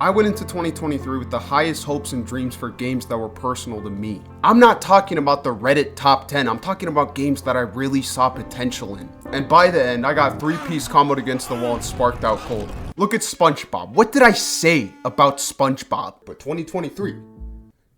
I went into 2023 with the highest hopes and dreams for games that were personal to me. I'm not talking about the Reddit top 10, I'm talking about games that I really saw potential in. And by the end, I got 3-piece comboed against the wall and sparked out cold. Look at SpongeBob. What did I say about SpongeBob? But 2023,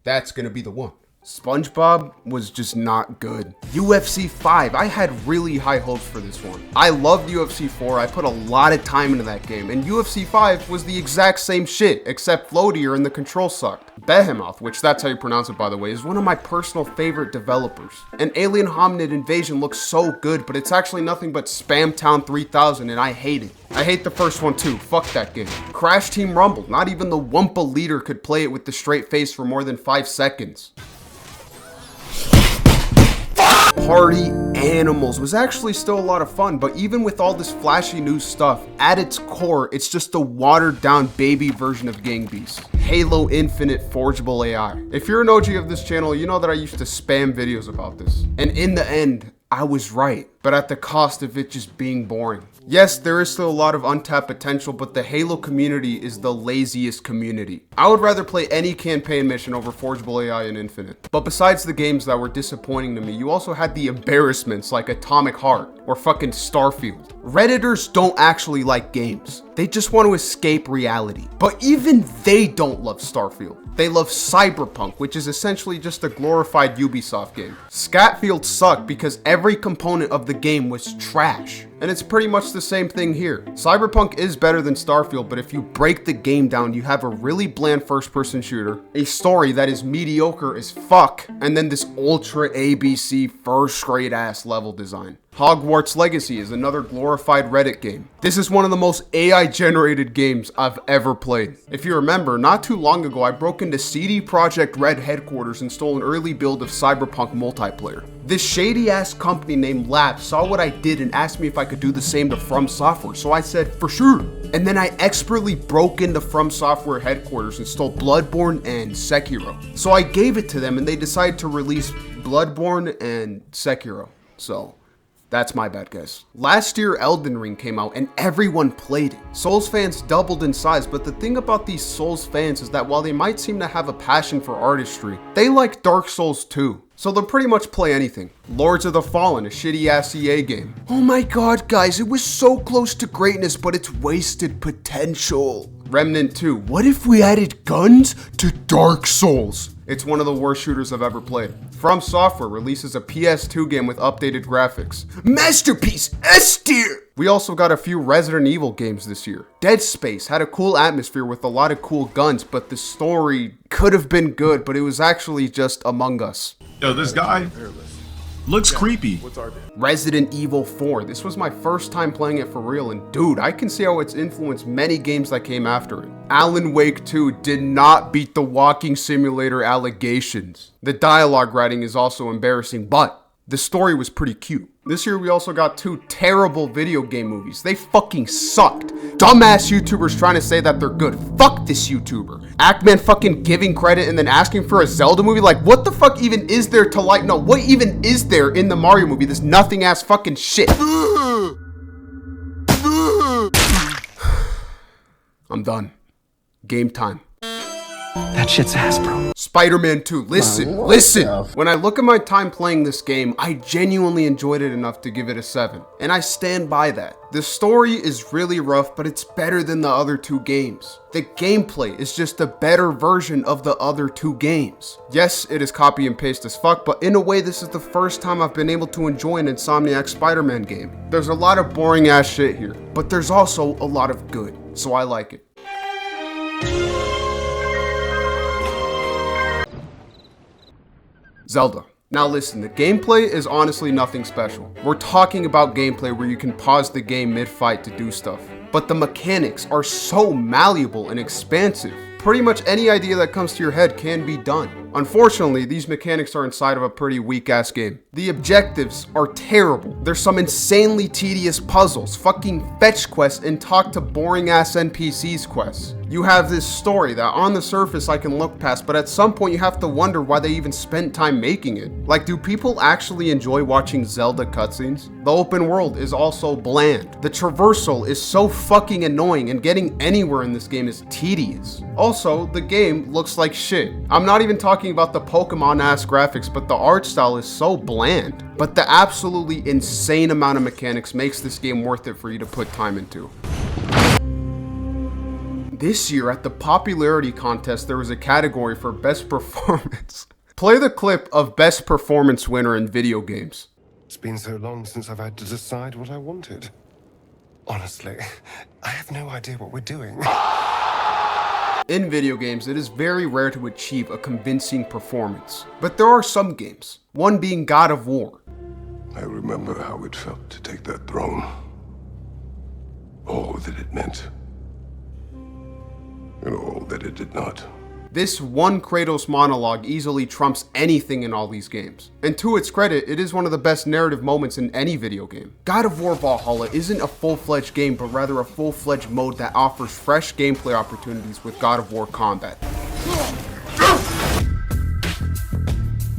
that's gonna be the one. SpongeBob was just not good. UFC 5, I had really high hopes for this one. I loved UFC 4, I put a lot of time into that game, and UFC 5 was the exact same shit, except floatier and the control sucked. Behemoth, which that's how you pronounce it by the way, is one of my personal favorite developers. An alien hominid invasion looks so good, but it's actually nothing but Spam Town 3000 and I hate it. I hate the first one too, fuck that game. Crash Team Rumble, not even the Wumpa leader could play it with the straight face for more than 5 seconds. Party Animals was actually still a lot of fun, but even with all this flashy new stuff, at its core, it's just a watered down baby version of Gang Beasts. Halo Infinite Forgeable AI. If you're an OG of this channel, you know that I used to spam videos about this. And in the end, I was right, but at the cost of it just being boring. Yes, there is still a lot of untapped potential, but the Halo community is the laziest community. I would rather play any campaign mission over Forgeable AI and Infinite. But besides the games that were disappointing to me, you also had the embarrassments like Atomic Heart or fucking Starfield. Redditors don't actually like games. They just want to escape reality. But even they don't love Starfield. They love Cyberpunk, which is essentially just a glorified Ubisoft game. Scatfield sucked because every component of the game was trash. And it's pretty much the same thing here. Cyberpunk is better than Starfield, but if you break the game down, you have a really bland first-person shooter, a story that is mediocre as fuck, and then this ultra ABC first-grade ass level design. Hogwarts Legacy is another glorified Reddit game. This is one of the most AI-generated games I've ever played. If you remember, not too long ago, I broke into CD Projekt Red headquarters and stole an early build of Cyberpunk multiplayer. This shady-ass company named Lab saw what I did and asked me if I could do the same to From Software, so I said, for sure. And then I expertly broke into From Software headquarters and stole Bloodborne and Sekiro. So I gave it to them and they decided to release Bloodborne and Sekiro. So that's my bad, guys. Last year, Elden Ring came out and everyone played it. Souls fans doubled in size, but the thing about these Souls fans is that while they might seem to have a passion for artistry, they like Dark Souls too. So they'll pretty much play anything. Lords of the Fallen, a shitty ass EA game. Oh my god, guys, it was so close to greatness, but it's wasted potential. Remnant 2, what if we added guns to Dark Souls? It's one of the worst shooters I've ever played. From Software releases a PS2 game with updated graphics. Masterpiece S tier! We also got a few Resident Evil games this year. Dead Space had a cool atmosphere with a lot of cool guns, but the story could have been good, but it was actually just Among Us. Yo, this guy looks creepy. Resident Evil 4. This was my first time playing it for real, and dude, I can see how it's influenced many games that came after it. Alan Wake 2 did not beat the walking simulator allegations. The dialogue writing is also embarrassing, but the story was pretty cute. This year we also got 2 terrible video game movies. They fucking sucked. Dumbass YouTubers trying to say that they're good. Fuck this YouTuber. Ackman fucking giving credit and then asking for a Zelda movie. Like, what the fuck even is there to like? No, what even is there in the Mario movie? This nothing ass fucking shit. I'm done. Game time. That shit's ass, bro. Spider-Man 2, listen. When I look at my time playing this game, I genuinely enjoyed it enough to give it a 7. And I stand by that. The story is really rough, but it's better than the other 2 games. The gameplay is just a better version of the other 2 games. Yes, it is copy and paste as fuck, but in a way, this is the first time I've been able to enjoy an Insomniac Spider-Man game. There's a lot of boring ass shit here, but there's also a lot of good, so I like it. Zelda. Now listen, the gameplay is honestly nothing special. We're talking about gameplay where you can pause the game mid-fight to do stuff. But the mechanics are so malleable and expansive. Pretty much any idea that comes to your head can be done. Unfortunately, these mechanics are inside of a pretty weak-ass game. The objectives are terrible. There's some insanely tedious puzzles, fucking fetch quests, and talk to boring-ass NPCs quests. You have this story that on the surface I can look past, but at some point you have to wonder why they even spent time making it. Like, do people actually enjoy watching Zelda cutscenes? The open world is also bland. The traversal is so fucking annoying, and getting anywhere in this game is tedious. Also, the game looks like shit. I'm not even talking about the Pokemon-ass graphics, but the art style is so bland. But the absolutely insane amount of mechanics makes this game worth it for you to put time into. This year at the popularity contest, there was a category for best performance. Play the clip of best performance winner in video games. It's been so long since I've had to decide what I wanted. Honestly, I have no idea what we're doing. In video games, it is very rare to achieve a convincing performance. But there are some games, one being God of War. I remember how it felt to take that throne. All that it meant. And all that it did not. This one Kratos monologue easily trumps anything in all these games. And to its credit, it is one of the best narrative moments in any video game. God of War Valhalla isn't a full-fledged game, but rather a full-fledged mode that offers fresh gameplay opportunities with God of War combat.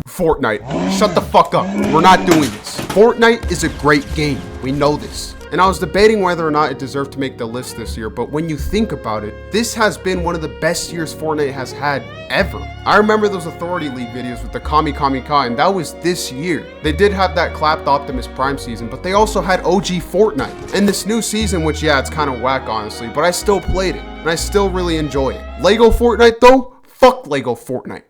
Fortnite, shut the fuck up. We're not doing this. Fortnite is a great game. We know this. And I was debating whether or not it deserved to make the list this year, but when you think about it, this has been one of the best years Fortnite has had ever. I remember those Authority League videos with the Kami Kami Ka, and that was this year. They did have that clapped Optimus Prime season, but they also had OG Fortnite. And this new season, which yeah, it's kind of whack honestly, but I still played it, and I still really enjoy it. Lego Fortnite though? Fuck Lego Fortnite.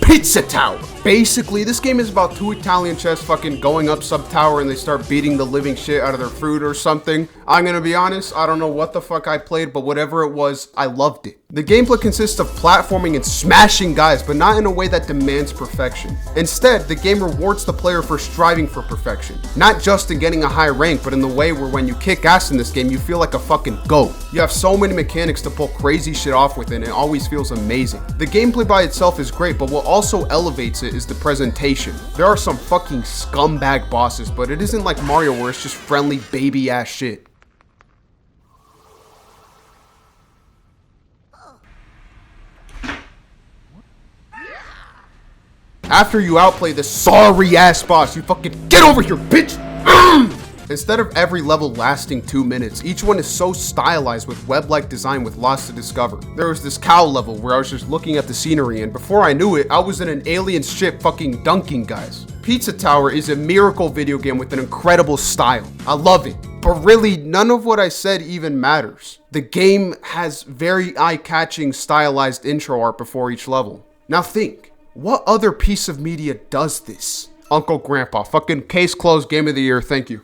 Pizza Tower. Basically, this game is about two Italian chefs fucking going up some tower and they start beating the living shit out of their food or something. I'm gonna be honest, I don't know what the fuck I played, but whatever it was, I loved it. The gameplay consists of platforming and smashing guys, but not in a way that demands perfection. Instead, the game rewards the player for striving for perfection. Not just in getting a high rank, but in the way where when you kick ass in this game, you feel like a fucking goat. You have so many mechanics to pull crazy shit off with, and it always feels amazing. The gameplay by itself is great, but what also elevates it is the presentation. There are some fucking scumbag bosses, but it isn't like Mario where it's just friendly baby ass shit. After you outplay this sorry ass boss, you fucking get over here, bitch! Instead of every level lasting 2 minutes, each one is so stylized with web-like design with lots to discover. There was this cow level where I was just looking at the scenery, and before I knew it, I was in an alien ship fucking dunking guys. Pizza Tower is a miracle video game with an incredible style. I love it. But really, none of what I said even matters. The game has very eye-catching stylized intro art before each level. Now think, what other piece of media does this? Uncle Grandpa, fucking case closed, game of the year, thank you.